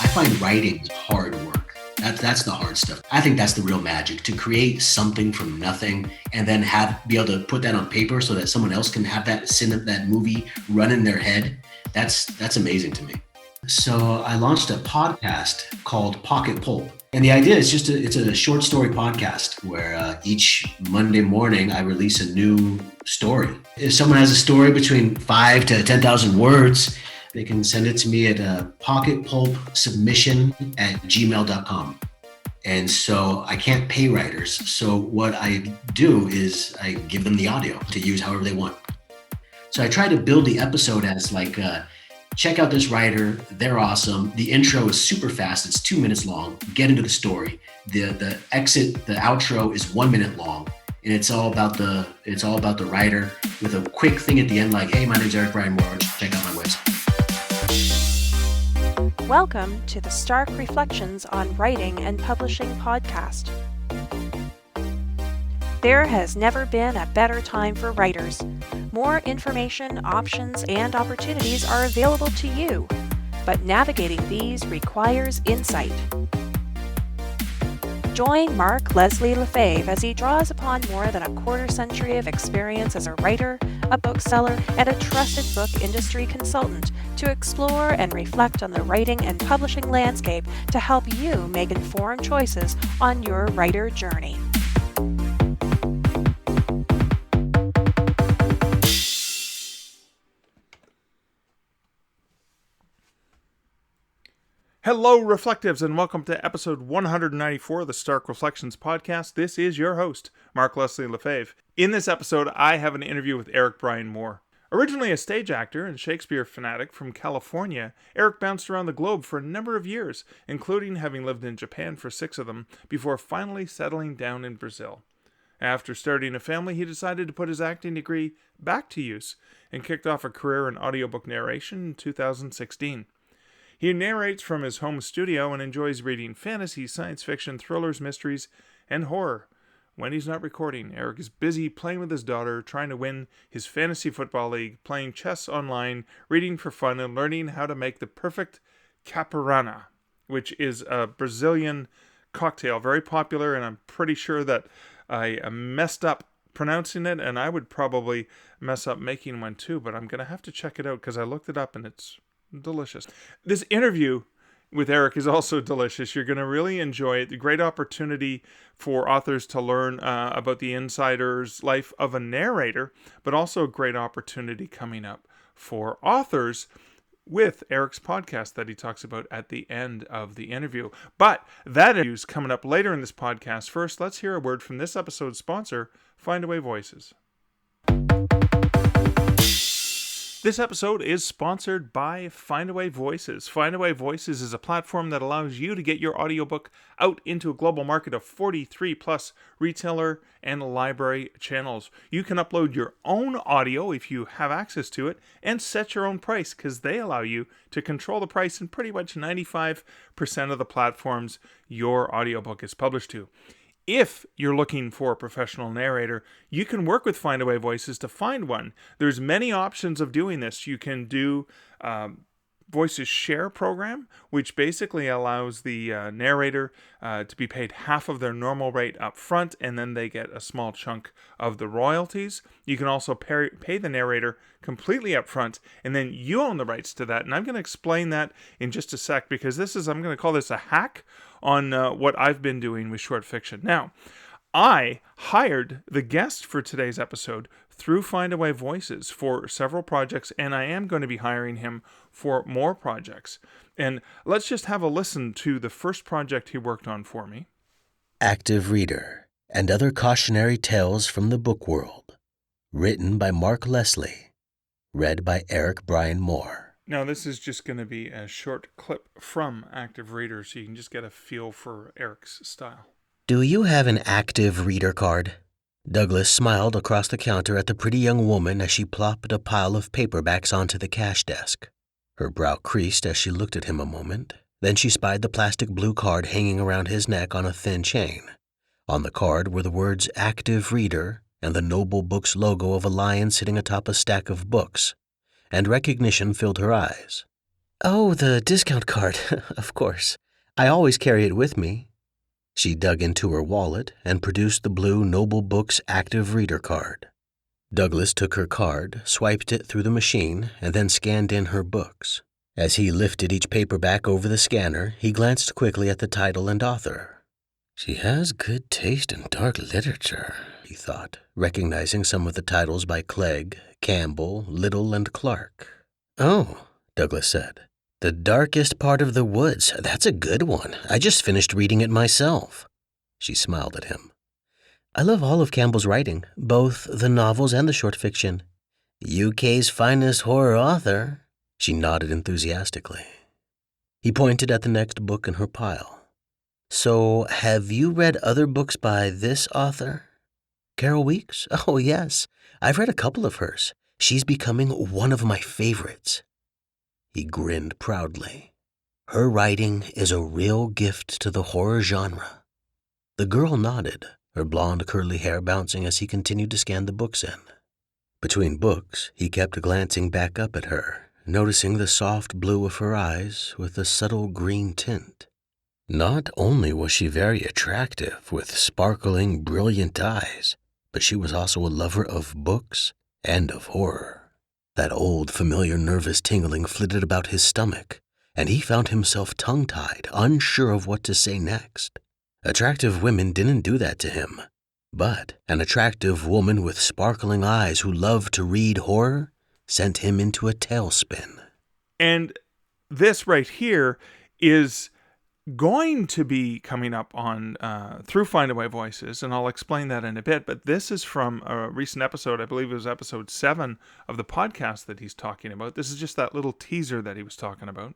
I find writing hard work. That's the hard stuff. I think that's the real magic, to create something from nothing and then be able to put that on paper so that someone else can have that movie run in their head. That's amazing to me. So I launched a podcast called Pocket Pulp. And the idea is it's a short story podcast where each Monday morning I release a new story. If someone has a story between 5 to 10,000 words, they can send it to me at pocketpulpsubmission@gmail.com. And so I can't pay writers. So what I do is I give them the audio to use however they want. So I try to build the episode as like, check out this writer, they're awesome. The intro is super fast, it's 2 minutes long. Get into the story. The outro is 1 minute long. And it's all about the writer with a quick thing at the end like, hey, my name's Eric Bryan Moore, check out my website. Welcome to the Stark Reflections on Writing and Publishing podcast. There has never been a better time for writers. More information, options, and opportunities are available to you, but navigating these requires insight. Join Mark Leslie Lefebvre as he draws upon more than a quarter century of experience as a writer, a bookseller, and a trusted book industry consultant to explore and reflect on the writing and publishing landscape to help you make informed choices on your writer journey. Hello, Reflectives, and welcome to episode 194 of the Stark Reflections podcast. This is your host, Mark Leslie Lefebvre. In this episode, I have an interview with Eric Bryan Moore. Originally a stage actor and Shakespeare fanatic from California, Eric bounced around the globe for a number of years, including having lived in Japan for 6 of them, before finally settling down in Brazil. After starting a family, he decided to put his acting degree back to use and kicked off a career in audiobook narration in 2016. He narrates from his home studio and enjoys reading fantasy, science fiction, thrillers, mysteries, and horror. When he's not recording, Eric is busy playing with his daughter, trying to win his fantasy football league, playing chess online, reading for fun, and learning how to make the perfect caipirinha, which is a Brazilian cocktail, very popular, and I'm pretty sure that I messed up pronouncing it, and I would probably mess up making one too, but I'm going to have to check it out because I looked it up and it's delicious. This interview with Eric is also delicious. You're going to really enjoy it. A great opportunity for authors to learn about the insider's life of a narrator, but also a great opportunity coming up for authors with Eric's podcast that he talks about at the end of the interview. But that interview is coming up later in this podcast. First, let's hear a word from this episode's sponsor, Findaway Voices. This episode is sponsored by Findaway Voices. Findaway Voices is a platform that allows you to get your audiobook out into a global market of 43 plus retailer and library channels. You can upload your own audio if you have access to it and set your own price because they allow you to control the price in pretty much 95% of the platforms your audiobook is published to. If you're looking for a professional narrator, you can work with Findaway Voices to find one. There's many options of doing this. You can do Voices Share program, which basically allows the narrator to be paid half of their normal rate up front, and then they get a small chunk of the royalties. You can also pay the narrator completely up front, and then you own the rights to that. And I'm going to explain that in just a sec, because I'm going to call this a hack on what I've been doing with short fiction. Now, I hired the guest for today's episode through Findaway Voices for several projects, and I am going to be hiring him for more projects. And let's just have a listen to the first project he worked on for me. Active Reader and Other Cautionary Tales from the Book World. Written by Mark Leslie. Read by Eric Bryan Moore. Now, this is just going to be a short clip from Active Reader, so you can just get a feel for Eric's style. Do you have an Active Reader card? Douglas smiled across the counter at the pretty young woman as she plopped a pile of paperbacks onto the cash desk. Her brow creased as she looked at him a moment. Then she spied the plastic blue card hanging around his neck on a thin chain. On the card were the words Active Reader and the Noble Books logo of a lion sitting atop a stack of books. And recognition filled her eyes. Oh, the discount card, of course. I always carry it with me. She dug into her wallet and produced the blue Noble Books Active Reader card. Douglas took her card, swiped it through the machine, and then scanned in her books. As he lifted each paperback over the scanner, he glanced quickly at the title and author. She has good taste in dark literature, he thought, recognizing some of the titles by Clegg, Campbell, Little, and Clark. Oh, Douglas said. The Darkest Part of the Woods. That's a good one. I just finished reading it myself. She smiled at him. I love all of Campbell's writing, both the novels and the short fiction. UK's finest horror author. She nodded enthusiastically. He pointed at the next book in her pile. So, have you read other books by this author? Carol Weeks? Oh, yes. I've read a couple of hers. She's becoming one of my favorites. He grinned proudly. Her writing is a real gift to the horror genre. The girl nodded, her blonde curly hair bouncing as he continued to scan the books in. Between books, he kept glancing back up at her, noticing the soft blue of her eyes with a subtle green tint. Not only was she very attractive with sparkling, brilliant eyes, but she was also a lover of books and of horror. That old, familiar nervous tingling flitted about his stomach, and he found himself tongue-tied, unsure of what to say next. Attractive women didn't do that to him, but an attractive woman with sparkling eyes who loved to read horror sent him into a tailspin. And this right here is going to be coming up on through Findaway Voices, and I'll explain that in a bit, but this is from a recent episode. I believe it was episode 7 of the podcast that he's talking about. This is just that little teaser that he was talking about.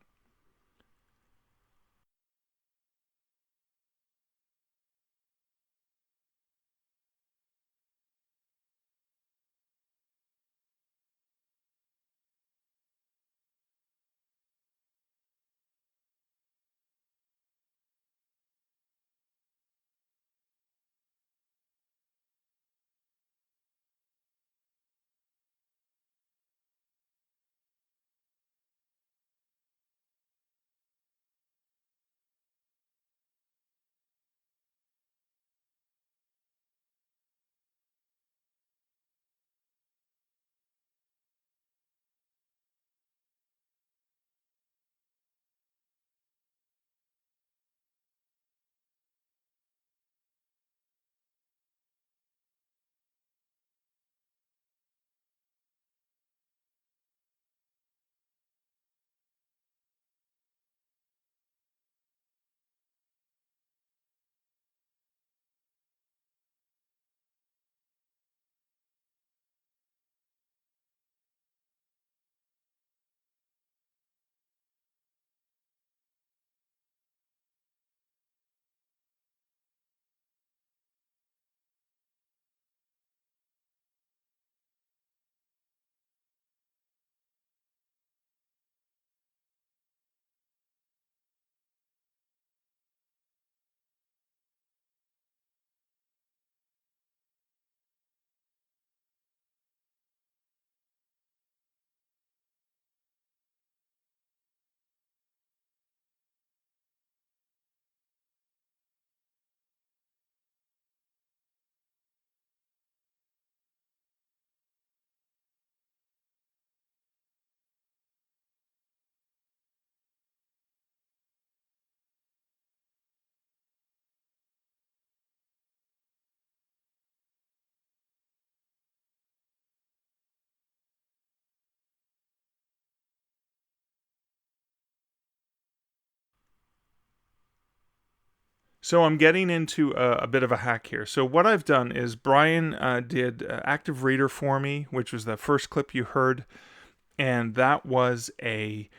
So I'm getting into a bit of a hack here. So what I've done is Brian did Active Reader for me, which was the first clip you heard. And that was a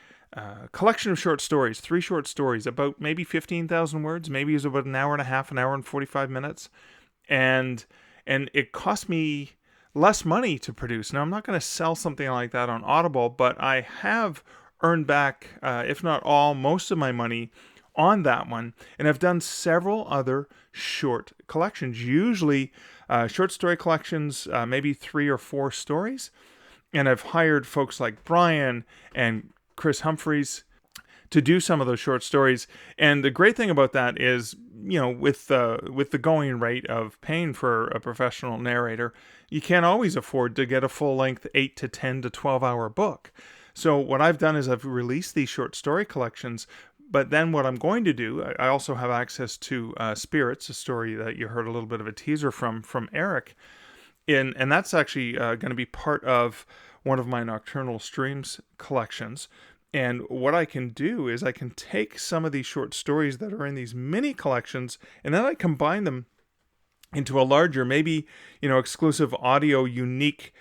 collection of short stories, 3 short stories, about maybe 15,000 words. Maybe it was about an hour and a half, an hour and 45 minutes. And it cost me less money to produce. Now, I'm not going to sell something like that on Audible, but I have earned back, if not all, most of my money on that one, and I've done several other short collections, usually short story collections, maybe 3 or 4 stories, and I've hired folks like Brian and Chris Humphreys to do some of those short stories. And the great thing about that is, with the going rate of paying for a professional narrator, you can't always afford to get a full-length 8 to 10 to 12-hour book. So what I've done is I've released these short story collections, but then what I'm going to do, I also have access to Spirits, a story that you heard a little bit of a teaser from Eric, and that's actually going to be part of one of my Nocturnal Streams collections. And what I can do is I can take some of these short stories that are in these mini collections, and then I combine them into a larger, maybe, exclusive audio unique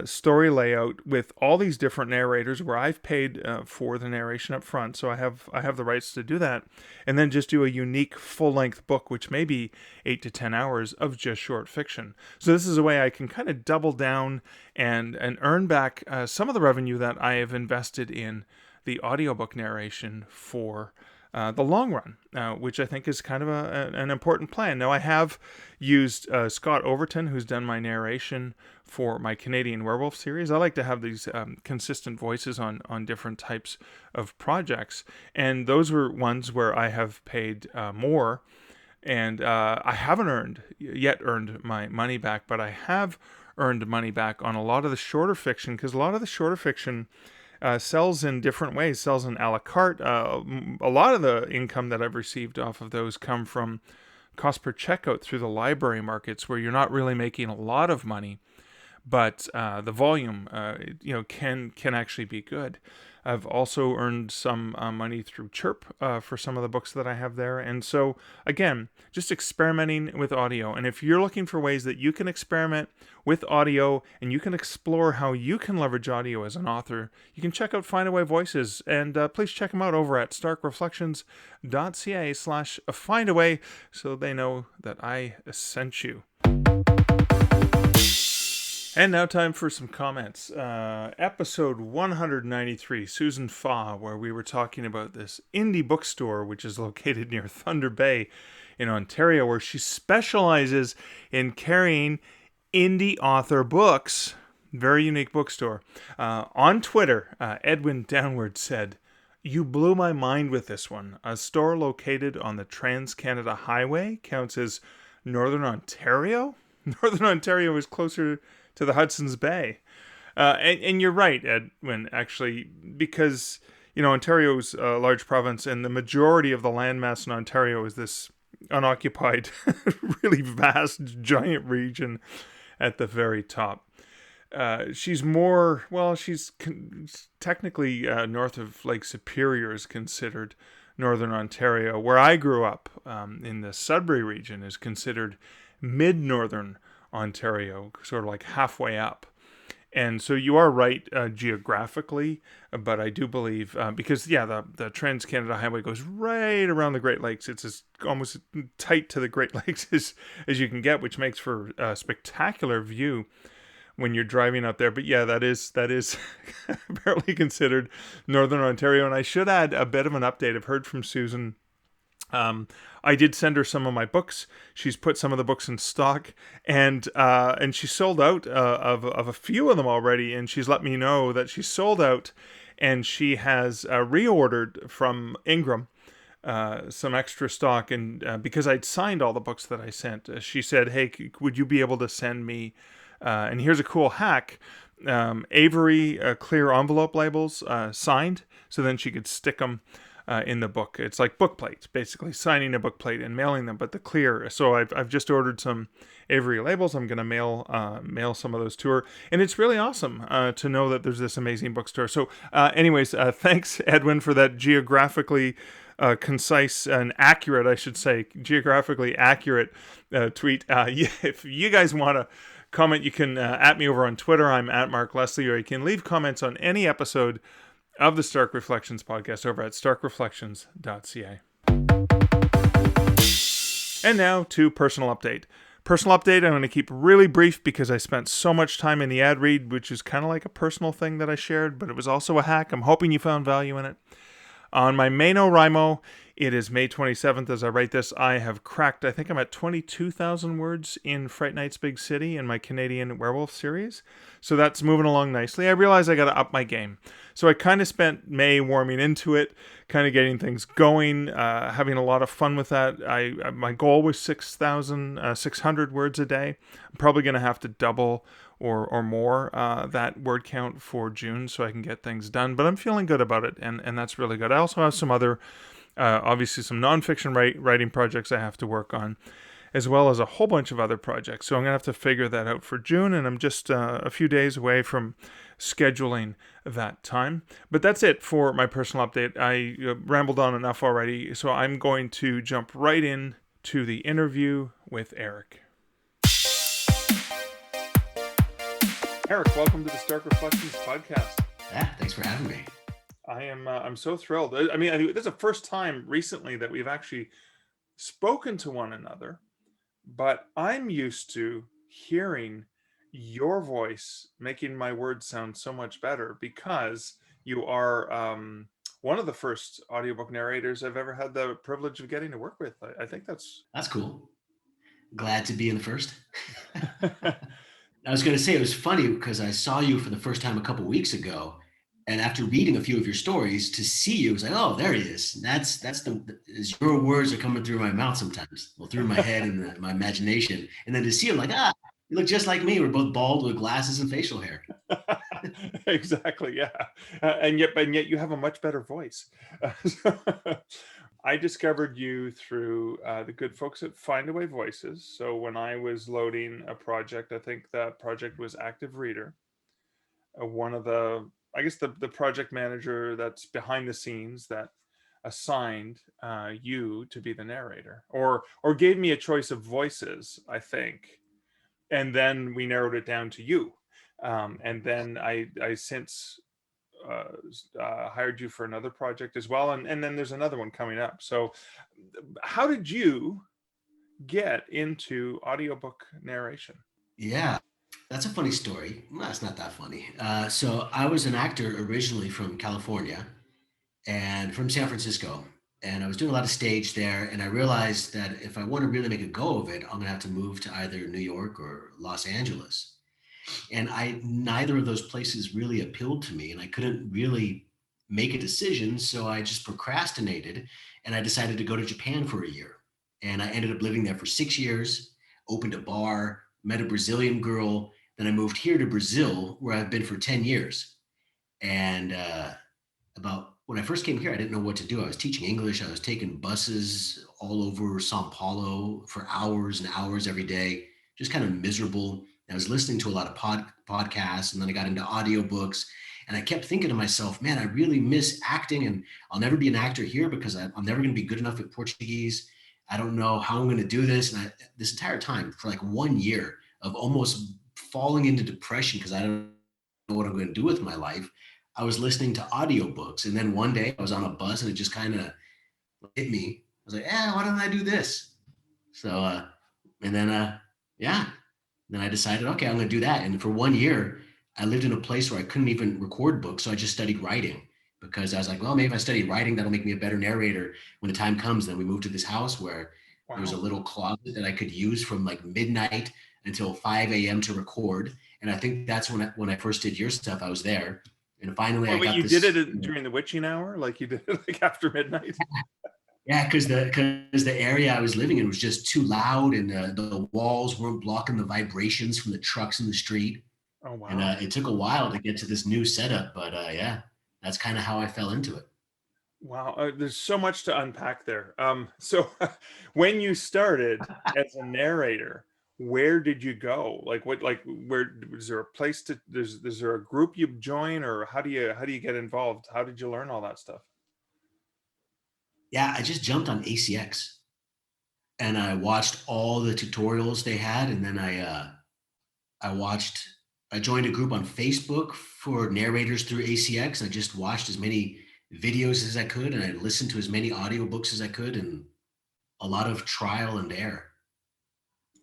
story layout with all these different narrators where I've paid for the narration up front. So I have the rights to do that, and then just do a unique full-length book, which may be 8 to 10 hours of just short fiction. So this is a way I can kind of double down and earn back some of the revenue that I have invested in the audiobook narration for the long run, which I think is kind of an important plan. Now, I have used Scott Overton, who's done my narration for my Canadian Werewolf series. I like to have these consistent voices on different types of projects, and those were ones where I have paid more, and I haven't yet earned my money back, but I have earned money back on a lot of the shorter fiction, because a lot of the shorter fiction sells in different ways, sells in a la carte. A lot of the income that I've received off of those come from cost per checkout through the library markets, where you're not really making a lot of money, but the volume, can actually be good. I've also earned some money through Chirp for some of the books that I have there. And so, again, just experimenting with audio. And if you're looking for ways that you can experiment with audio and you can explore how you can leverage audio as an author, you can check out Findaway Voices. And please check them out over at starkreflections.ca/Findaway so they know that I sent you. And now time for some comments. Episode 193, Susan Fa, where we were talking about this indie bookstore, which is located near Thunder Bay in Ontario, where she specializes in carrying indie author books. Very unique bookstore. On Twitter, Edwin Downward said, "You blew my mind with this one. A store located on the Trans-Canada Highway counts as Northern Ontario? Northern Ontario is closer to the Hudson's Bay." And you're right, Edwin, actually, because, Ontario's a large province, and the majority of the landmass in Ontario is this unoccupied, really vast, giant region at the very top. She's technically north of Lake Superior is considered Northern Ontario. Where I grew up, in the Sudbury region, is considered mid-Northern Ontario, sort of like halfway up. And so you are right geographically, but I do believe, because, the Trans-Canada Highway goes right around the Great Lakes. It's as almost tight to the Great Lakes as you can get, which makes for a spectacular view when you're driving out there. But that is apparently considered Northern Ontario. And I should add a bit of an update. I've heard from Susan. I did send her some of my books. She's put some of the books in stock, and she sold out of a few of them already. And she's let me know that she's sold out, and she has reordered from Ingram some extra stock. And because I'd signed all the books that I sent, she said, "Hey, would you be able to send me?" And here's a cool hack: Avery clear envelope labels signed, so then she could stick them in the book. It's like book plates, basically signing a book plate and mailing them, but the clear. So I've just ordered some Avery labels. I'm going to mail some of those to her, and it's really awesome to know that there's this amazing bookstore. So anyways, thanks, Edwin, for that geographically concise and accurate, I should say, geographically accurate tweet. If you guys want to comment, you can at me over on Twitter. I'm at Mark Leslie, or you can leave comments on any episode of the Stark Reflections podcast over at starkreflections.ca. And now to personal update. Personal update, I'm going to keep really brief because I spent so much time in the ad read, which is kind of like a personal thing that I shared, but it was also a hack. I'm hoping you found value in it. On my NaNoWriMo, It is May 27th as I write this. I have cracked, I think I'm at 22,000 words in Fright Night's Big City in my Canadian werewolf series. So that's moving along nicely. I realize I got to up my game. So I kind of spent May warming into it, kind of getting things going, having a lot of fun with that. My goal was 6,600 words a day. I'm probably going to have to double or more that word count for June so I can get things done. But I'm feeling good about it, and that's really good. I also have some other obviously some nonfiction writing projects I have to work on, as well as a whole bunch of other projects. So I'm going to have to figure that out for June, and I'm just a few days away from scheduling that time. But that's it for my personal update. I rambled on enough already, so I'm going to jump right in to the interview with Eric. Eric, welcome to the Stark Reflections podcast. Yeah, thanks for having me. I'm so thrilled. I mean, this is the first time recently that we've actually spoken to one another, but I'm used to hearing your voice making my words sound so much better because you are one of the first audiobook narrators I've ever had the privilege of getting to work with. I think that's cool. Glad to be in the first. I was going to say, it was funny because I saw you for the first time a couple weeks ago. And after reading a few of your stories, to see you, it was like, oh, there he is. Your words are coming through my mouth sometimes, well, through my head and my imagination. And then to see him, like, you look just like me. We're both bald with glasses and facial hair. Exactly, yeah. And yet you have a much better voice. I discovered you through the good folks at Findaway Voices. So when I was loading a project, I think that project was Active Reader. One of the project manager that's behind the scenes that assigned you to be the narrator, or gave me a choice of voices, I think, and then we narrowed it down to you, and then I since hired you for another project as well, and then there's another one coming up. So how did you get into audiobook narration? Yeah, that's a funny story. No, it's not that funny. So I was an actor originally from California and from San Francisco, and I was doing a lot of stage there. And I realized that if I want to really make a go of it, I'm going to have to move to either New York or Los Angeles. And neither of those places really appealed to me, and I couldn't really make a decision. So I just procrastinated, and I decided to go to Japan for a year. And I ended up living there for 6 years, opened a bar, met a Brazilian girl. Then I moved here to Brazil, where I've been for 10 years. And about when I first came here, I didn't know what to do. I was teaching English. I was taking buses all over São Paulo for hours and hours every day, just kind of miserable. I was listening to a lot of podcasts, and then I got into audiobooks, and I kept thinking to myself, man, I really miss acting, and I'll never be an actor here because I'm never going to be good enough at Portuguese. I don't know how I'm going to do this. And this entire time, for like 1 year of almost falling into depression because I don't know what I'm going to do with my life, I was listening to audiobooks. And then one day I was on a bus, and it just kind of hit me. I was like, why don't I do this? So, and then, then I decided, okay, I'm going to do that. And for 1 year, I lived in a place where I couldn't even record books. So I just studied writing, because I was like, well, maybe if I study writing, that'll make me a better narrator when the time comes. Then we moved to this house where there was a little closet that I could use from like midnight until 5 a.m. to record. And I think that's when I first did your stuff. I was there. And finally, did it during the witching hour? Like you did it like after midnight? Yeah, because the area I was living in was just too loud, and the walls weren't blocking the vibrations from the trucks in the street. Oh, wow. And it took a while to get to this new setup, but that's kind of how I fell into it. Wow, there's so much to unpack there. So when you started as a narrator, where did you go? Where is there a place is there a group you join, or how do you get involved? How did you learn all that stuff? Yeah, I just jumped on ACX, and I watched all the tutorials they had, and then I joined a group on Facebook for narrators through ACX. I just watched as many videos as I could, and I listened to as many audiobooks as I could, and a lot of trial and error.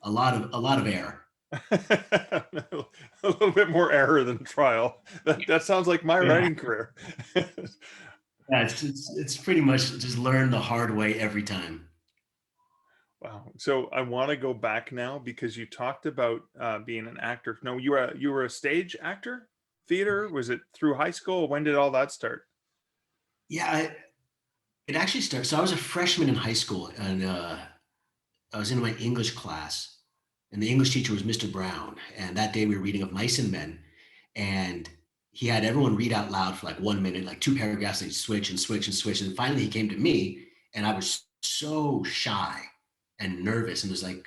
A lot of error. A little bit more error than trial. That sounds like my writing career. Yeah, it's pretty much just learn the hard way every time. Wow. So I want to go back now because you talked about being an actor. No, you were a stage actor, theater. Was it through high school? When did all that start? Yeah, it actually started. So I was a freshman in high school, and I was in my English class, and the English teacher was Mr. Brown. And that day we were reading of Mice and Men, and he had everyone read out loud for like 1 minute, like two paragraphs. They'd switch and switch and switch, and finally he came to me, and I was so shy and nervous. And it was like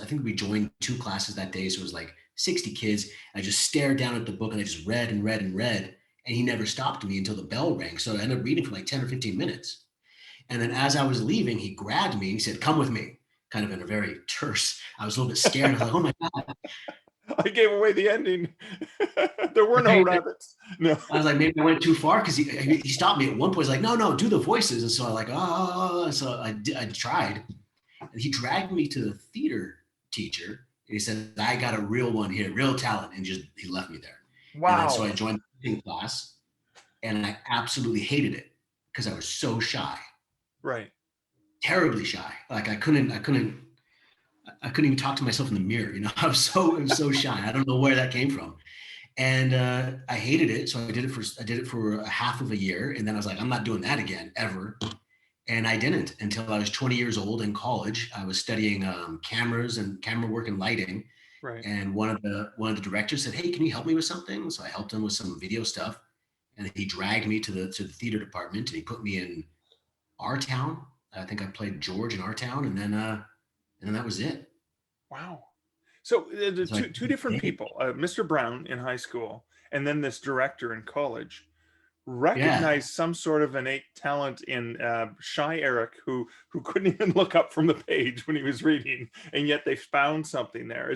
I think we joined two classes that day, so it was like 60 kids. I just stared down at the book and I just read and read and read, and he never stopped me until the bell rang. So I ended up reading for like 10 or 15 minutes. And then as I was leaving, he grabbed me and he said, "Come with me," kind of in a very terse. I was a little bit scared. I was like, "Oh my God." I gave away the ending. There were no rabbits. No. I was like, maybe I went too far because he stopped me at one point. He's like, "No, no, do the voices." And so I like, oh, so I tried. And he dragged me to the theater teacher. And he said, "I got a real one here, real talent." And he left me there. And then so I Wow. joined the acting class, and I absolutely hated it because I was so shy, Right. terribly shy. Like I couldn't even talk to myself in the mirror. I was so shy. I don't know where that came from. And I hated it. So I did it for a half of a year. And then I was like, I'm not doing that again, ever. And I didn't until I was 20 years old in college. I was studying cameras and camera work and lighting. Right. And one of the directors said, "Hey, can you help me with something?" So I helped him with some video stuff. And he dragged me to the theater department, and he put me in Our Town. I think I played George in Our Town, and then that was it. Wow. So the So I, two different people, Mr. Brown in high school, and then this director in college, yeah, recognized some sort of innate talent in shy Eric, who couldn't even look up from the page when he was reading, and yet they found something there.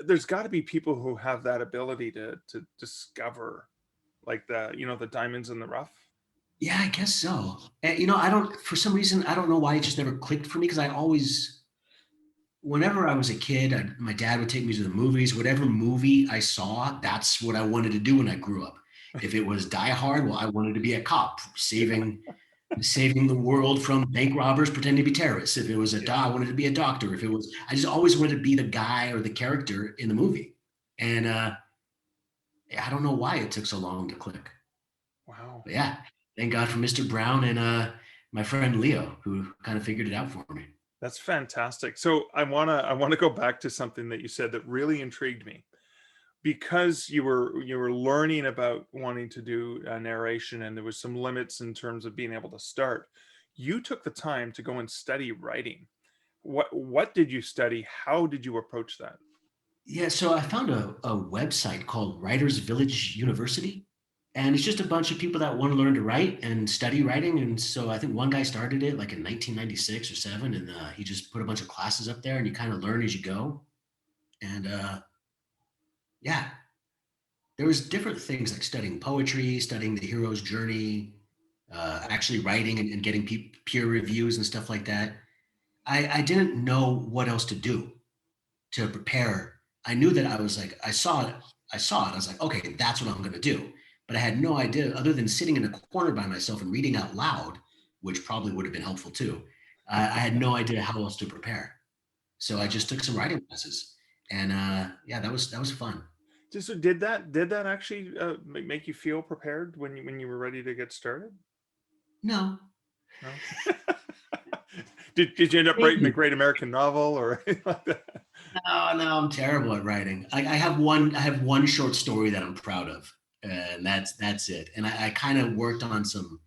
There's got to be people who have that ability to discover, like, the diamonds in the rough. yeah, I guess so. And, I don't, for some reason, I don't know why it just never clicked for me because whenever I was a kid, my dad would take me to the movies. Whatever movie I saw, that's what I wanted to do when I grew up. If it was Die Hard, well, I wanted to be a cop saving the world from bank robbers pretending to be terrorists. If it was Yeah. I wanted to be a doctor. I just always wanted to be the guy or the character in the movie. And I don't know why it took so long to click. Wow. But yeah, thank God for Mr. Brown and my friend Leo, who kind of figured it out for me. That's fantastic. So I wanna go back to something that you said that really intrigued me, because you were learning about wanting to do a narration, and there was some limits in terms of being able to start. You took the time to go and study writing. What did you study? How did you approach that? Yeah, so I found a website called Writers Village University, and it's just a bunch of people that want to learn to write and study writing. And so I think one guy started it like in 1996 or seven, and he just put a bunch of classes up there, and you kind of learn as you go. And yeah, there was different things like studying poetry, studying the hero's journey, actually writing and getting peer reviews and stuff like that. I didn't know what else to do to prepare. I knew that I was like, I saw it. I saw it. I was like, okay, that's what I'm going to do. But I had no idea, other than sitting in a corner by myself and reading out loud, which probably would have been helpful too. I had no idea how else to prepare. So I just took some writing classes, and yeah, that was fun. So did that actually make you feel prepared when you were ready to get started? No, No. Did you end up writing a maybe. great American novel or anything like that? No, no, I'm terrible at writing. I have one short story that I'm proud of, and that's it. And I kind of worked on some.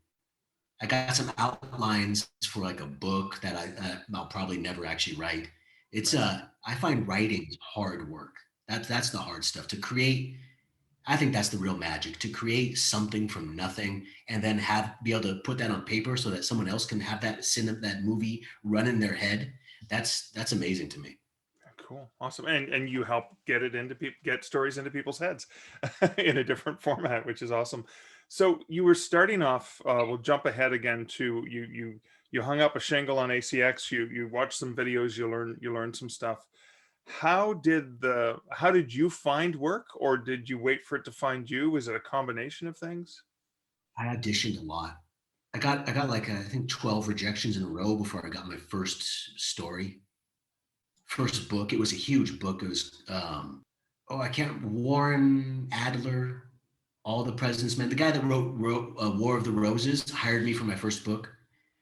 I got some outlines for like a book that I'll probably never actually write. Right. I find writing hard work. That's the hard stuff to create. I think that's the real magic to create something from nothing and then be able to put that on paper so that someone else can have that movie run in their head. That's amazing to me. Cool. Awesome. And you help get it into people, get stories into people's heads in a different format, which is awesome. So you were starting off, we'll jump ahead again to you hung up a shingle on ACX, you watched some videos, you learned some stuff. How did you find work, or did you wait for it to find you? Was it a combination of things? I auditioned a lot. I got like I think 12 rejections in a row before I got my first story, first book. It was a huge book. It was I can't Warren Adler, All the President's Men. The guy that wrote War of the Roses hired me for my first book,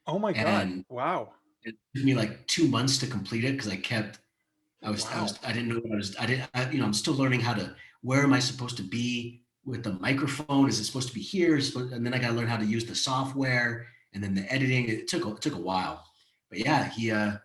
Oh my God. and Wow. it took me like 2 months to complete it because I kept Wow. I didn't know what I was I didn't I, I'm still learning how to, where am I supposed to be with the microphone? Is it supposed to be here? And then I got to learn how to use the software and then the editing. It took a while, but yeah,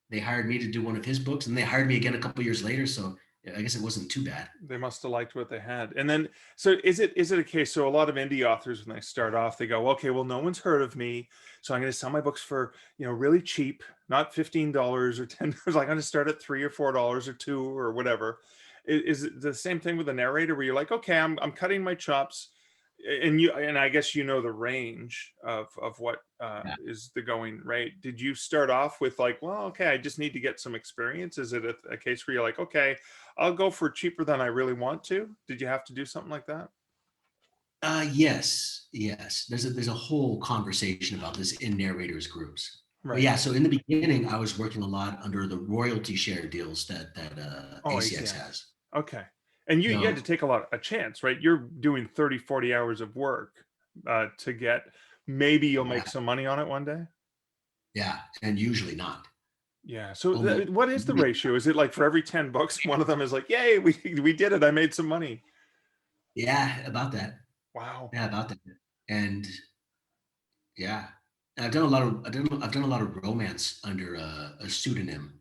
they hired me to do one of his books, and they hired me again a couple years later. So yeah, I guess it wasn't too bad. They must have liked what they had. And then, so is it a case? So a lot of indie authors, when they start off, they go, okay, well, no one's heard of me, so I'm going to sell my books for, really cheap, not $15 or $10. Like, I'm going to start at $3 or $4 or $2 or whatever. Is it the same thing with the narrator, where you're like, okay, I'm cutting my chops, and I guess the range of what Yeah. is the going rate. Did you start off with like, well, okay, I just need to get some experience? Is it a case where you're like, okay, I'll go for cheaper than I really want to? Did you have to do something like that? Yes, yes. There's a whole conversation about this in narrators groups. But Right. yeah, so in the beginning, I was working a lot under the royalty share deals that Oh, ACX ACX. has. Okay. And you had to So take a chance, right? You're doing 30, 40 hours of work to get, maybe you'll yeah, make some money on it one day. yeah, and usually not. Yeah. So Almost. what is the ratio? Is it like for every 10 books, one of them is like, yay, we did it. I made some money. Yeah, about that. Wow. Yeah, about that. And yeah, and I've done a lot of romance under a pseudonym.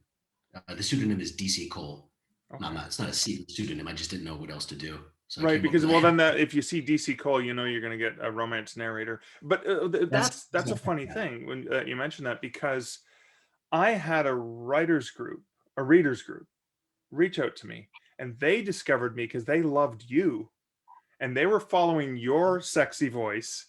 The pseudonym is DC Cole. Okay. It's not a secret pseudonym. I just didn't know what else to do, so I Right, came up because with well, that. then that if you see DC Cole, you're going to get a romance narrator. But that's a funny Yeah. thing when you mentioned that, because I had a writers group, a readers group, reach out to me, and they discovered me because they loved you, and they were following your sexy voice,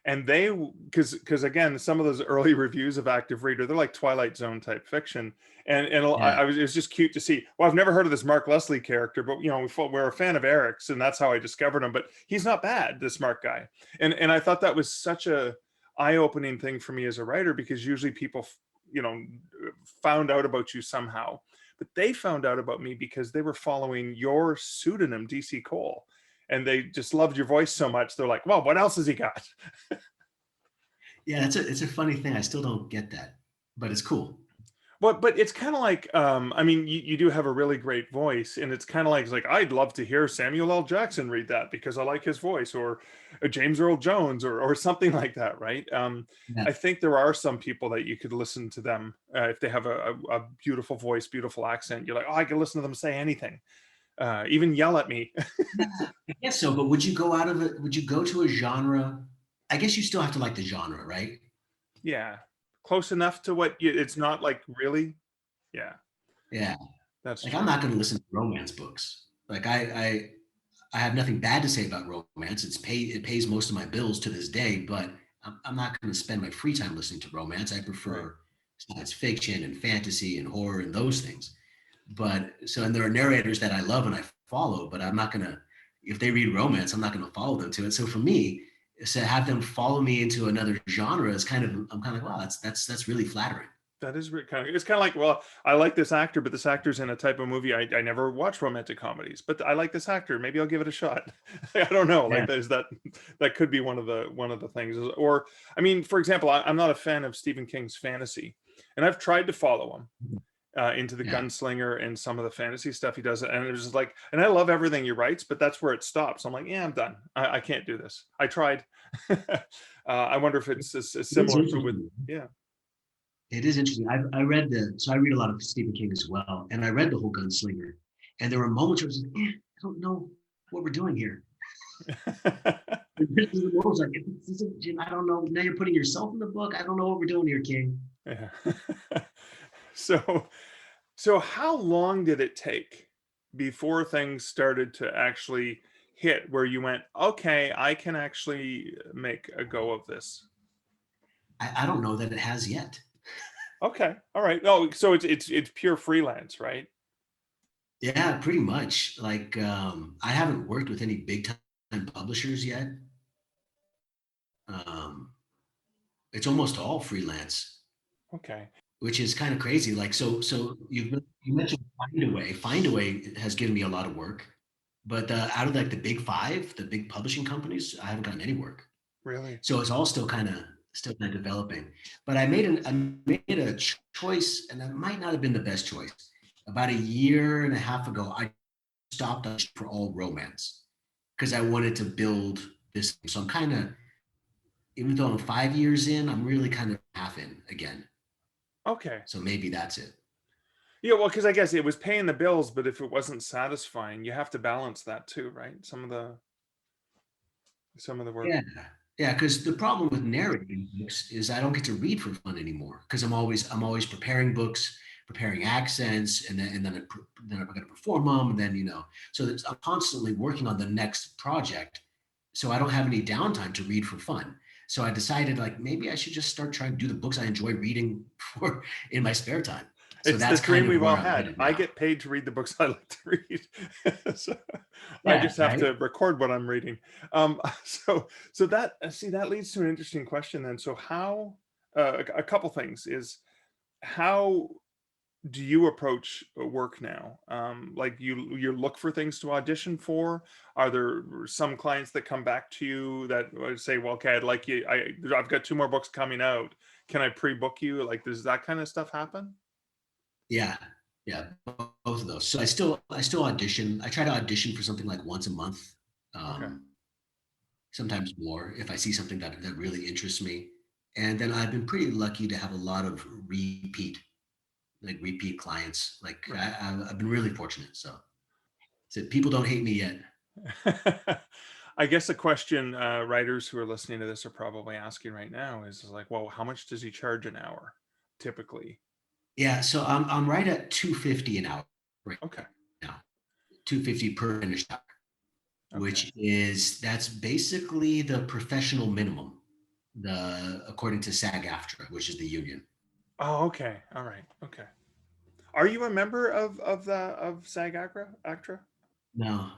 and they, because again, some of those early reviews of active reader, they're like Twilight Zone type fiction, and Yeah. it was just cute to see. Well, I've never heard of this Mark Leslie character, but we're a fan of Eric's, and that's how I discovered him. But he's not bad, this Mark guy. And I thought that was such a eye-opening thing for me as a writer, because usually people you know found out about you somehow, but they found out about me because they were following your pseudonym, DC Cole, and they just loved your voice so much. They're like, well, what else has he got? Yeah, it's a funny thing. I still don't get that, but it's cool. But it's kind of like, I mean, you do have a really great voice, and it's kind of like, I'd love to hear Samuel L. Jackson read that because I like his voice, or James Earl Jones, or something like that, right? Yeah. I think there are some people that you could listen to them if they have a beautiful voice, beautiful accent. You're like, oh, I can listen to them say anything, even yell at me. Yeah, I guess so. But would you go out of it? Would you go to a genre? I guess you still have to like the genre, right? Yeah, close enough to what it's not like really. Yeah, Yeah. that's Like I'm true. not going to listen to romance books. Like I have nothing bad to say about romance. It pays most of my bills to this day, but I'm not going to spend my free time listening to romance. I Right. prefer science fiction and fantasy and horror and those things. But so, and there are narrators that I love and I follow, but I'm not going to, if they read romance, I'm not going to follow them to it. So for me, to have them follow me into another genre is I'm kind of, wow, that's really flattering. That is kind of, it's kind of like, well, I like this actor, but this actor's in a type of movie I never watch romantic comedies, but I like this actor. Maybe I'll give it a shot. I don't know. Yeah. Like there's that could be one of the things. Or I mean, for example, I'm not a fan of Stephen King's fantasy, and I've tried to follow him into the Yeah. gunslinger and some of the fantasy stuff he does, and it was just like, and I love everything he writes, but that's where it stops. I'm like, yeah, I'm done. I can't do this. I tried. I wonder if it's as It is similar to with, interesting. yeah. It is interesting. I read a lot of Stephen King as well, and I read the whole Gunslinger, and there were moments where I was like, I don't know what we're doing here. This is the moments like, I don't know. Now you're putting yourself in the book. I don't know what we're doing here, King. Yeah. So, so how long did it take before things started to actually hit where you went, okay, I can actually make a go of this? I don't know that it has yet. Okay, all right. Oh, so it's pure freelance, right? Yeah, pretty much. Like I haven't worked with any big time publishers yet. Um, It's almost all freelance, Okay. which is kind of crazy. Like, so you mentioned Findaway. Findaway has given me a lot of work, but out of like the big five, the big publishing companies, I haven't gotten any work. Really? So it's all still kind of developing. But I made a choice, and that might not have been the best choice. About a year and a half ago, I stopped for all romance because I wanted to build this. So I'm kind of, even though I'm 5 years in, I'm really kind of half in again. Okay. So maybe that's it. Yeah, well, because I guess it was paying the bills, but if it wasn't satisfying, you have to balance that too, right? Some of the work. Yeah. Yeah, because the problem with narrating books is I don't get to read for fun anymore because I'm always preparing books, preparing accents, and then I'm going to perform them, and then so I'm constantly working on the next project, so I don't have any downtime to read for fun. So I decided like maybe I should just start trying to do the books I enjoy reading for in my spare time. So It's the that's dream kind of we've where all I'm had. headed I now. get paid to read the books I like to read. So I Yeah, just have right. to record what I'm reading. So that that leads to an interesting question then. So how a couple things is how do you approach work now? Like you look for things to audition for? Are there some clients that come back to you that say, well, okay, I'd like you, I've got 2 more books coming out. Can I pre-book you? Like, does that kind of stuff happen? Yeah, yeah, both of those. So I still audition. I try to audition for something like once a month, Okay. um, sometimes more if I see something that really interests me. And then I've been pretty lucky to have a lot of repeat clients. Like Right. I've been really fortunate. So people don't hate me yet. I guess the question writers who are listening to this are probably asking right now is like, well, how much does he charge an hour typically? Yeah, so I'm right at 250 an hour right Okay. now, 250 per finished hour, Okay. that's basically the professional minimum, according to SAG-AFTRA, which is the union. Oh, okay. All right. Okay. Are you a member of SAG-AFTRA? No,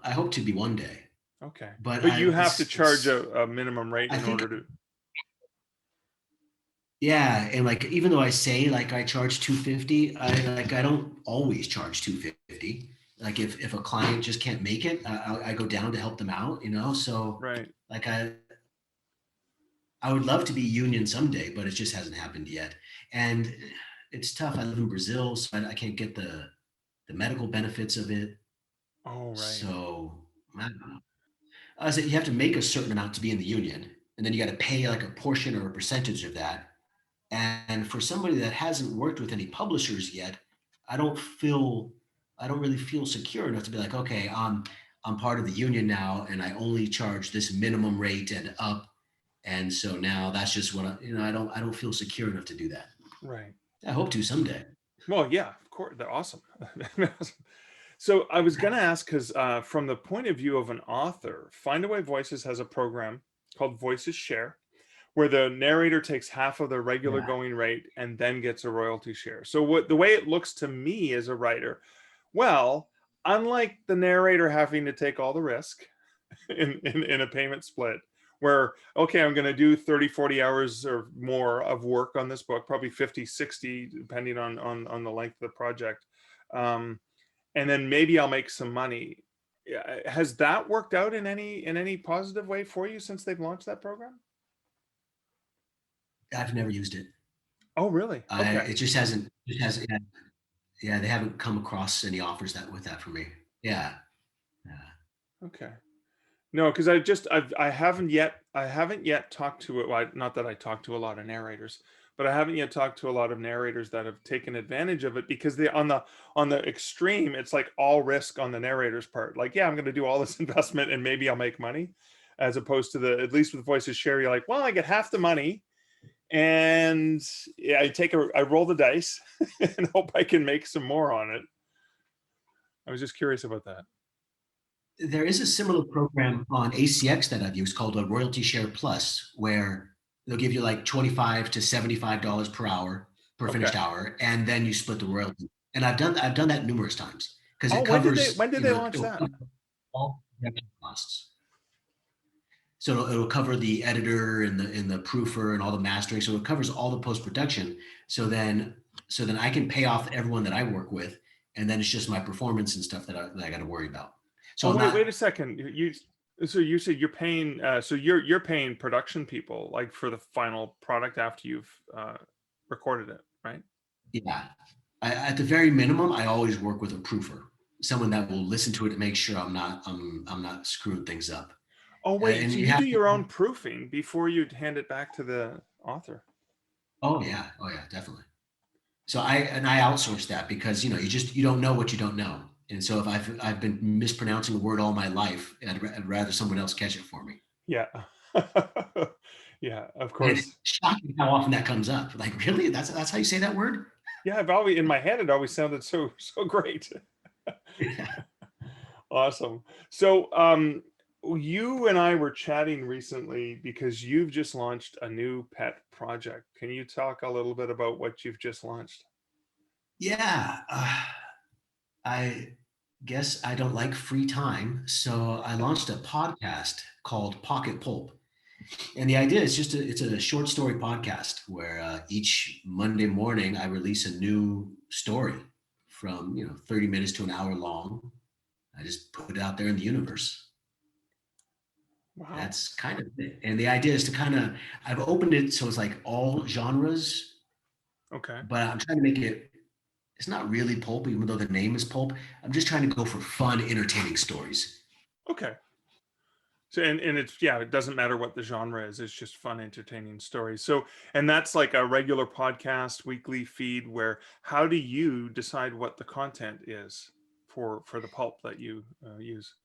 I hope to be one day, Okay. but But you have to charge a minimum rate I in think, order to. yeah, and like even though I say like I charge 250, I don't always charge 250. Like if a client just can't make it, I go down to help them out, So Right. like I would love to be union someday, but it just hasn't happened yet. And it's tough. I live in Brazil, so I can't get the medical benefits of it. Oh, right. So I don't know. I said you have to make a certain amount to be in the union, and then you got to pay like a portion or a percentage of that. And for somebody that hasn't worked with any publishers yet, I don't feel I don't really feel secure enough to be like, okay, I'm part of the union now, and I only charge this minimum rate and up. And so now that's just what I don't feel secure enough to do that. Right. I hope to someday. Well, yeah, of course. They're awesome. So I was going to ask because from the point of view of an author, Findaway Voices has a program called Voices Share, where the narrator takes half of the regular Yeah. going rate and then gets a royalty share. So the way it looks to me as a writer, well, unlike the narrator having to take all the risk in a payment split, where, okay, I'm going to do 30, 40 hours or more of work on this book, probably 50, 60, depending on the length of the project. And then maybe I'll make some money. Has that worked out in any positive way for you since they've launched that program? I've never used it. Oh, really? Okay. It just hasn't. It has. Yeah, yeah, they haven't come across any offers with that for me. Yeah. Yeah. Okay. No, because I haven't yet talked to it. Well, not that I talk to a lot of narrators, but I haven't yet talked to a lot of narrators that have taken advantage of it because they on the extreme, it's like all risk on the narrator's part. Like, yeah, I'm going to do all this investment and maybe I'll make money, as opposed to at least with Voices Share, you're like, well, I get half the money, and yeah, I roll the dice and hope I can make some more on it. I was just curious about that. There is a similar program on ACX that I've used called a Royalty Share Plus, where they'll give you like $25 to $75 per hour per finished Okay. hour, and then you split the royalty. And I've done that numerous times because Oh, it covers when did they launch it'll that? cover all production costs. So it'll cover the editor and the proofer and all the mastering. So it covers all the post production. So then I can pay off everyone that I work with, and then it's just my performance and stuff that I got to worry about. So Oh, I'm wait not. a second. So you said you're paying, so you're paying production people like for the final product after you've recorded it, right? Yeah, at the very minimum, I always work with a proofer, someone that will listen to it and make sure I'm not screwing things up. Oh, wait, And so you you have do to. your own proofing before you hand it back to the author? Oh yeah, definitely. So I outsource that because you don't know what you don't know, and so if I've been mispronouncing a word all my life, I'd rather someone else catch it for me. Yeah. Yeah, of And it's course. shocking how often that comes up. Like, really, that's how you say that word? Yeah, I've always, in my head, it always sounded so great. Awesome. So, you and I were chatting recently because you've just launched a new pet project. Can you talk a little bit about what you've just launched? Yeah, I guess I don't like free time, so I launched a podcast called Pocket Pulp. And the idea is it's a short story podcast where each Monday morning I release a new story from 30 minutes to an hour long. I just put it out there in the universe. Wow. That's kind of it. And the idea is to kind of I've opened it so it's like all genres, Okay. but I'm trying to make it. It's not really pulp, even though the name is pulp. I'm just trying to go for fun, entertaining stories. Okay. So, and it's, yeah, it doesn't matter what the genre is. It's just fun, entertaining stories. So, and that's like a regular podcast, weekly feed where how do you decide what the content is for the pulp that you use?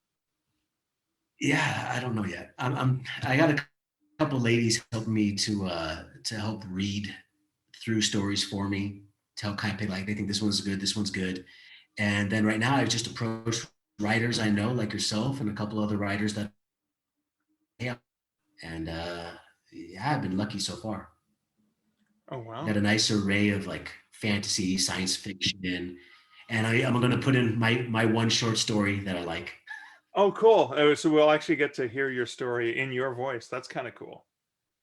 Yeah, I don't know yet. I got a couple ladies helping me to help read through stories for me, tell kind of like they think this one's good. And then right now I've just approached writers I know like yourself and a couple other writers that yeah, and yeah, I've been lucky so far. Oh, I wow. got a nice array of like fantasy, science fiction, and I'm going to put in my one short story that I like. Oh, cool. So we'll actually get to hear your story in your voice. That's kind of cool.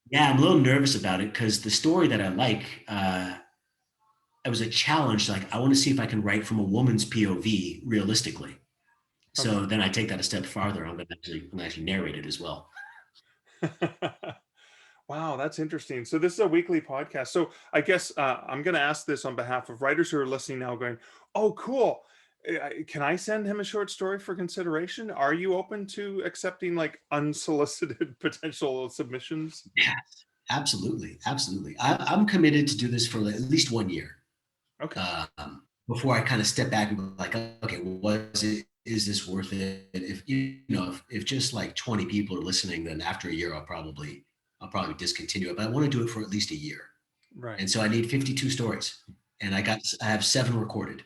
Yeah, I'm a little nervous about it because the story that I like, it was a challenge. Like I want to see if I can write from a woman's POV realistically. Okay. So then I take that a step farther. I'm gonna actually narrate it as well. Wow, that's interesting. So this is a weekly podcast. So I guess I'm going to ask this on behalf of writers who are listening now, going, "Oh, cool! Can I send him a short story for consideration? Are you open to accepting like unsolicited potential submissions?" Yeah, absolutely, absolutely. I'm committed to do this for at least 1 year Okay. before I kind of step back and be like, okay, was it? Is this worth it? If if just like 20 people are listening, then after a year, I'll probably discontinue it. But I want to do it for at least a year, Right. and so I need 52 stories, and I have 7 recorded.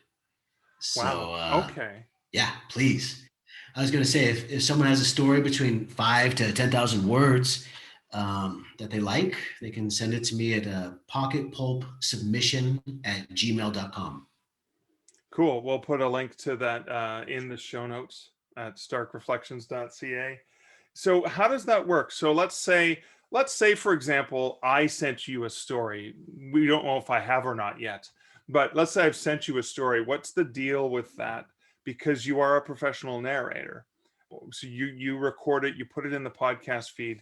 Wow. So Okay. yeah, please. I was going to say if someone has a story between 5 to 10,000 words that they like, they can send it to me at pocketpulpsubmission@gmail.com. Cool. We'll put a link to that in the show notes at starkreflections.ca. So how does that work? So let's say for example, I sent you a story. We don't know if I have or not yet, but let's say I've sent you a story. What's the deal with that? Because you are a professional narrator. So you record it, you put it in the podcast feed.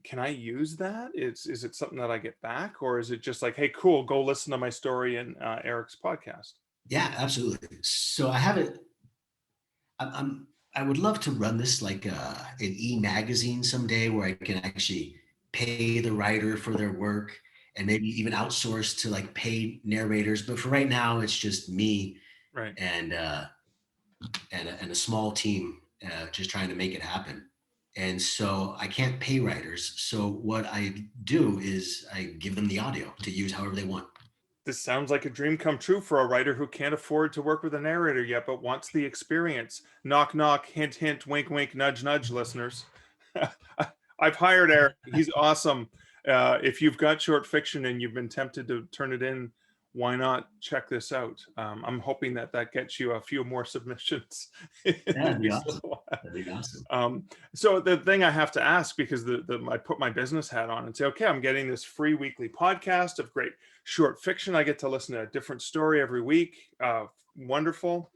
Can I use that? Is it something that I get back, or is it just like, hey, cool, go listen to my story in Eric's podcast? Yeah, absolutely. So I have it. I would love to run this like an e-magazine someday where I can actually pay the writer for their work and maybe even outsource to like paid narrators. But for right now, it's just me Right. and and a small team just trying to make it happen. And so I can't pay writers. So what I do is I give them the audio to use however they want. This sounds like a dream come true for a writer who can't afford to work with a narrator yet, but wants the experience. Knock, knock, hint, hint, wink, wink, nudge, nudge, listeners. I've hired Eric. He's awesome. If you've got short fiction and you've been tempted to turn it in, why not check this out? I'm hoping that gets you a few more submissions in the That'd be next awesome. little while. That'd be awesome. So the thing I have to ask, because I put my business hat on and say, okay, I'm getting this free weekly podcast of great short fiction. I get to listen to a different story every week. Wonderful.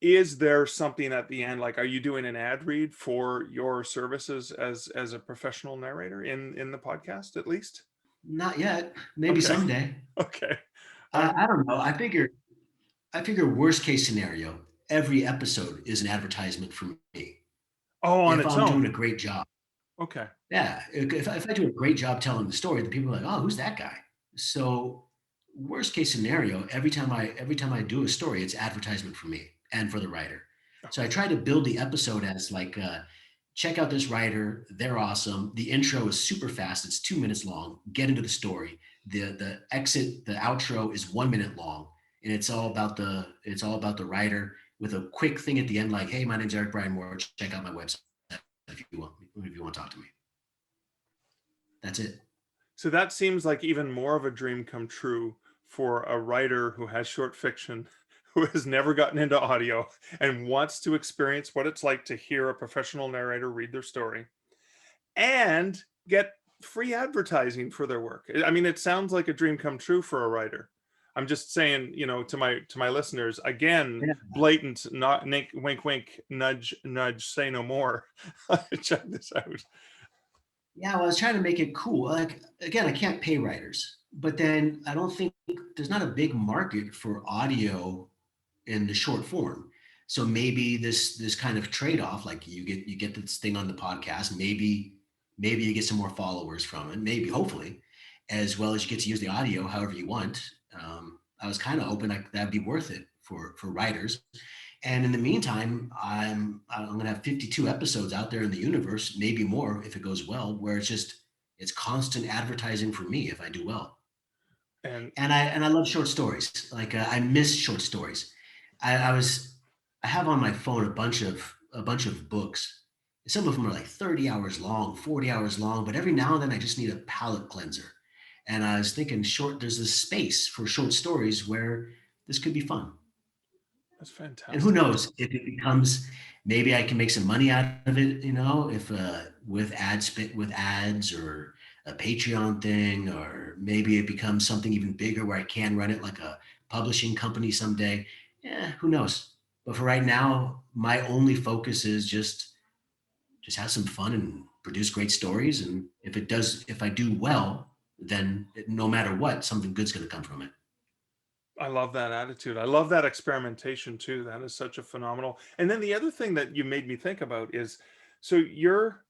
Is there something at the end, like, are you doing an ad read for your services as a professional narrator in the podcast at least? Not yet. Maybe Okay. someday. Okay. All right. I don't know. I figure worst case scenario, every episode is an advertisement for me. Oh, on If its I'm doing own. a great job. Okay. Yeah. If I do a great job telling the story, then people are like, oh, who's that guy? So worst case scenario, every time I do a story, it's advertisement for me and for the writer. So I try to build the episode as like, check out this writer. They're awesome. The intro is super fast. It's 2 minutes long. Get into the story. The outro is 1 minute long, and it's all about the writer with a quick thing at the end, like, hey, my name's Eric Bryan Moore. Check out my website if you want to talk to me. That's it. So that seems like even more of a dream come true for a writer who has short fiction, who has never gotten into audio and wants to experience what it's like to hear a professional narrator read their story and get free advertising for their work. I mean, it sounds like a dream come true for a writer. I'm just saying, to my listeners, again, Yeah. blatant, not wink, wink, nudge, nudge, say no more. Check this out. Yeah, well, I was trying to make it cool. Like, again, I can't pay writers, but then I don't think there's not a big market for audio in the short form. So maybe this kind of trade-off, like you get this thing on the podcast, maybe you get some more followers from it, maybe, hopefully, as well as you get to use the audio however you want. I was kind of hoping that'd be worth it for writers. And in the meantime, I'm gonna have 52 episodes out there in the universe, maybe more if it goes well, where it's constant advertising for me if I do well. And And I love short stories. Like, I miss short stories. I have on my phone a bunch of books. Some of them are like 30 hours long, 40 hours long, but every now and then I just need a palate cleanser. And I was thinking there's this space for short stories where this could be fun. that's fantastic. And who knows if it becomes, maybe I can make some money out of it, if with ads or a Patreon thing, or maybe it becomes something even bigger where I can run it like a publishing company someday. Yeah, who knows? But for right now, my only focus is just have some fun and produce great stories. And if I do well, then no matter what, something good's going to come from it. I love that attitude. I love that experimentation too. That is such a phenomenal. And then the other thing that you made me think about is, so you're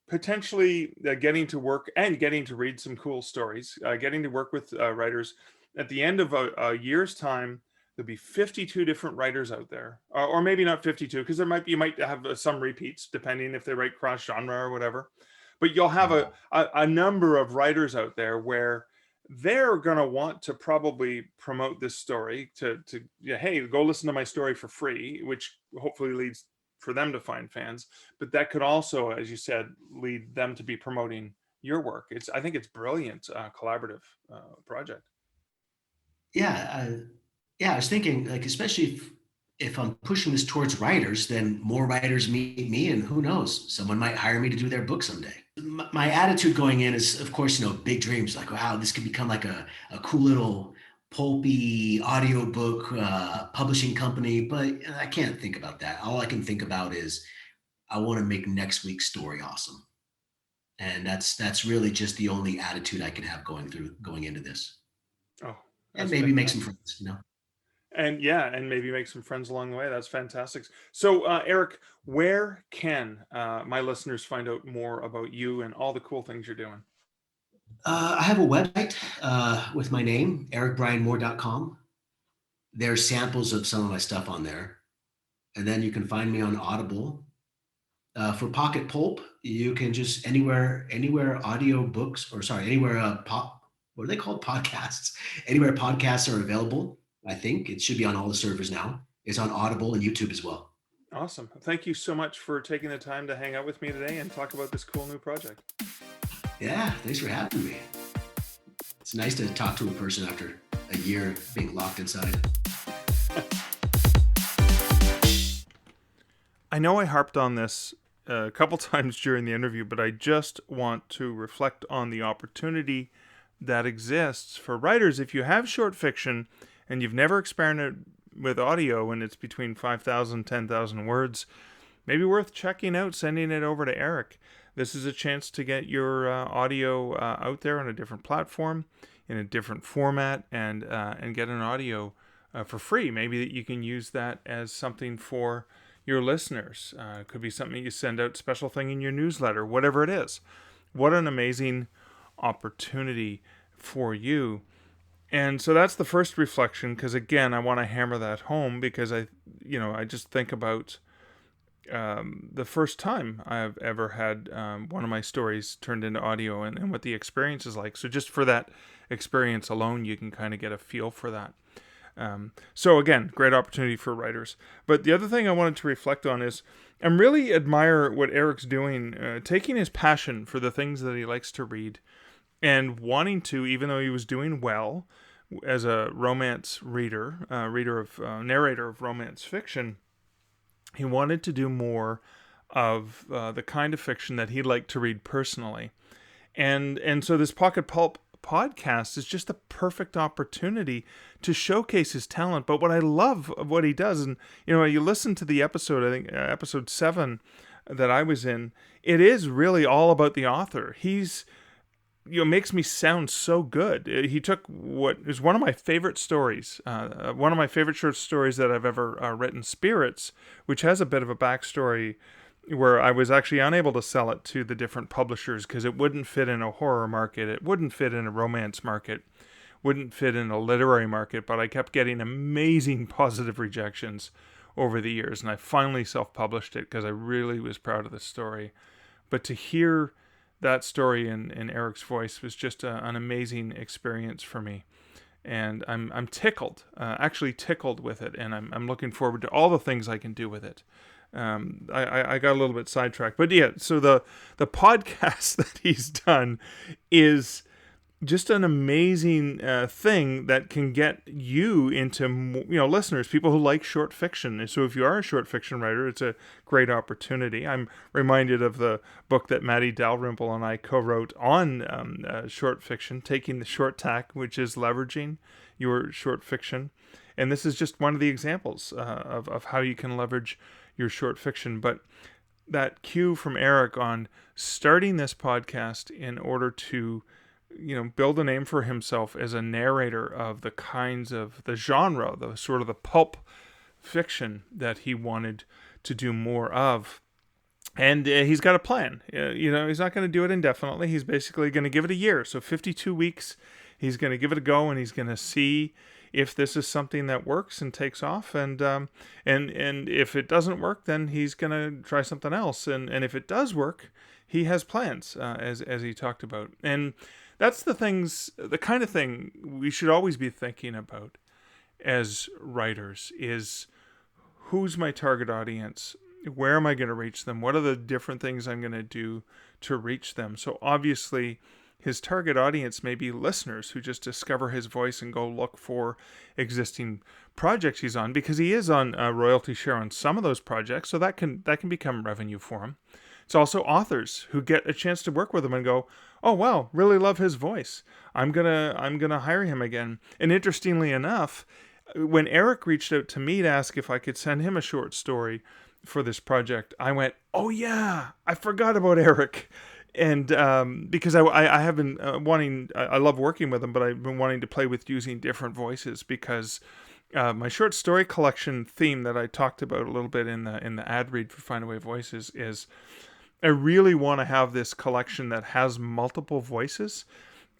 potentially getting to work and getting to read some cool stories, getting to work with writers. At the end of a year's time, there'll be 52 different writers out there, or maybe not 52, because you might have some repeats depending if they write cross genre or whatever. But you'll have a number of writers out there where they're going to want to probably promote this story to hey, go listen to my story for free, which hopefully leads for them to find fans. But that could also, as you said, lead them to be promoting your work. I think it's brilliant collaborative project. Yeah, I was thinking, like, especially if I'm pushing this towards writers, then more writers meet me, and who knows, someone might hire me to do their book someday. My attitude going in is, of course, big dreams, like, wow, this could become like a cool little pulpy audiobook publishing company, but I can't think about that. All I can think about is I want to make next week's story awesome. And that's really just the only attitude I can have going into this. Oh, and maybe make some friends, And maybe make some friends along the way. That's fantastic. So, Eric, where can my listeners find out more about you and all the cool things you're doing? I have a website with my name, ericbryanmoore.com. There's samples of some of my stuff on there. And then you can find me on Audible. For Pocket Pulp, you can just anywhere audiobooks, anywhere what are they called? Podcasts. Anywhere podcasts are available. I think it should be on all the servers now. It's on Audible and YouTube as well. Awesome. Thank you so much for taking the time to hang out with me today and talk about this cool new project. Yeah, thanks for having me. It's nice to talk to a person after a year being locked inside. I know I harped on this a couple times during the interview, but I just want to reflect on the opportunity that exists for writers. If you have short fiction and you've never experimented with audio and it's between 5,000, 10,000 words, maybe worth checking out, sending it over to Eric. This is a chance to get your audio out there on a different platform, in a different format, and get an audio for free. Maybe that you can use that as something for your listeners. It could be something you send out, special thing in your newsletter, whatever it is. What an amazing opportunity for you. And so that's the first reflection, because again, I want to hammer that home, because I just think about the first time I've ever had one of my stories turned into audio, and what the experience is like. So just for that experience alone, you can kind of get a feel for that. So again, great opportunity for writers. But the other thing I wanted to reflect on is I really admire what Eric's doing, taking his passion for the things that he likes to read and wanting to, even though he was doing well as a romance reader, narrator of romance fiction, he wanted to do more of the kind of fiction that he'd like to read personally. And so this Pocket Pulp podcast is just the perfect opportunity to showcase his talent. But what I love of what he does, and you listen to the episode, I think episode 7 that I was in, it is really all about the author. He's makes me sound so good. He took what is one of my favorite stories, one of my favorite short stories that I've ever written, Spirits, which has a bit of a backstory where I was actually unable to sell it to the different publishers because it wouldn't fit in a horror market, it wouldn't fit in a romance market, wouldn't fit in a literary market, but I kept getting amazing positive rejections over the years, and I finally self-published it because I really was proud of the story. But to hear that story in Eric's voice was just an amazing experience for me, and I'm tickled, actually tickled with it, and I'm looking forward to all the things I can do with it. I got a little bit sidetracked, but yeah. So the podcast that he's done is just an amazing thing that can get you into listeners, people who like short fiction. So if you are a short fiction writer, it's a great opportunity. I'm reminded of the book that Maddie Dalrymple and I co-wrote on short fiction, Taking the Short Tack, which is leveraging your short fiction. And this is just one of the examples of how you can leverage your short fiction. But that cue from Eric on starting this podcast in order to build a name for himself as a narrator of the kinds of the genre, the sort of the pulp fiction that he wanted to do more of. And he's got a plan. He's not going to do it indefinitely. He's basically going to give it a year. So 52 weeks, he's going to give it a go, and he's going to see if this is something that works and takes off. And if it doesn't work, then he's going to try something else. And if it does work, he has plans, as he talked about. And that's the kind of thing we should always be thinking about as writers is, who's my target audience? Where am I going to reach them? What are the different things I'm going to do to reach them? So obviously his target audience may be listeners who just discover his voice and go look for existing projects he's on, because he is on a royalty share on some of those projects. So that can become revenue for him. It's also authors who get a chance to work with him and go, oh wow, really love his voice. I'm gonna hire him again. And interestingly enough, when Eric reached out to me to ask if I could send him a short story for this project, I went, oh yeah, I forgot about Eric. And because I have been wanting, I love working with him, but I've been wanting to play with using different voices, because my short story collection theme that I talked about a little bit in the ad read for Findaway Voices is, I really want to have this collection that has multiple voices.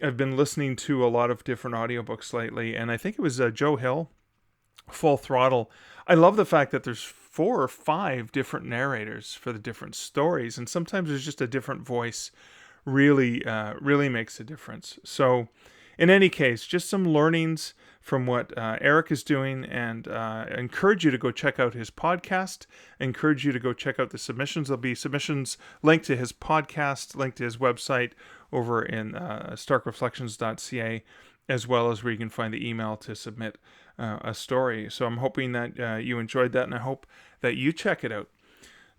I've been listening to a lot of different audiobooks lately, and I think it was Joe Hill, Full Throttle. I love the fact that there's 4 or 5 different narrators for the different stories, and sometimes there's just a different voice really makes a difference. So in any case, just some learnings from what Eric is doing, and I encourage you to go check out his podcast. I encourage you to go check out the submissions. There'll be submissions linked to his podcast, linked to his website over in starkreflections.ca. as well as where you can find the email to submit a story. So I'm hoping that you enjoyed that, and I hope that you check it out.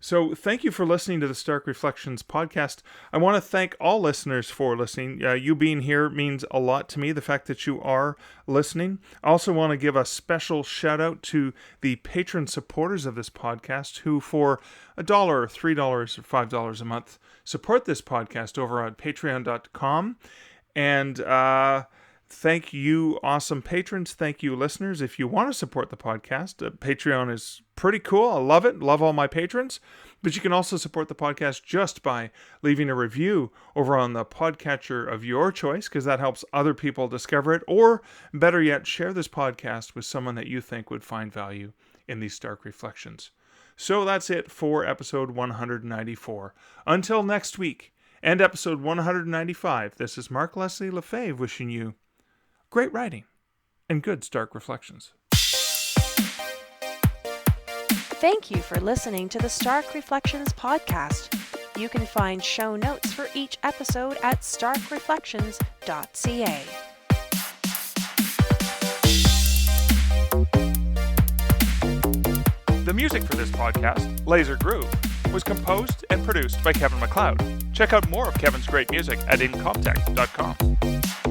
So thank you for listening to the Stark Reflections podcast. I want to thank all listeners for listening. You being here means a lot to me, the fact that you are listening. I also want to give a special shout out to the patron supporters of this podcast who for $1, $3, or $5 a month support this podcast over at patreon.com. And thank you, awesome patrons. Thank you, listeners. If you want to support the podcast, Patreon is pretty cool. I love it. Love all my patrons. But you can also support the podcast just by leaving a review over on the podcatcher of your choice, because that helps other people discover it. Or, better yet, share this podcast with someone that you think would find value in these Stark Reflections. So that's it for episode 194. Until next week and episode 195, this is Mark Leslie Lefebvre wishing you great writing and good Stark Reflections. Thank you for listening to the Stark Reflections podcast. You can find show notes for each episode at starkreflections.ca. The music for this podcast, Laser Groove, was composed and produced by Kevin MacLeod. Check out more of Kevin's great music at incomptech.com.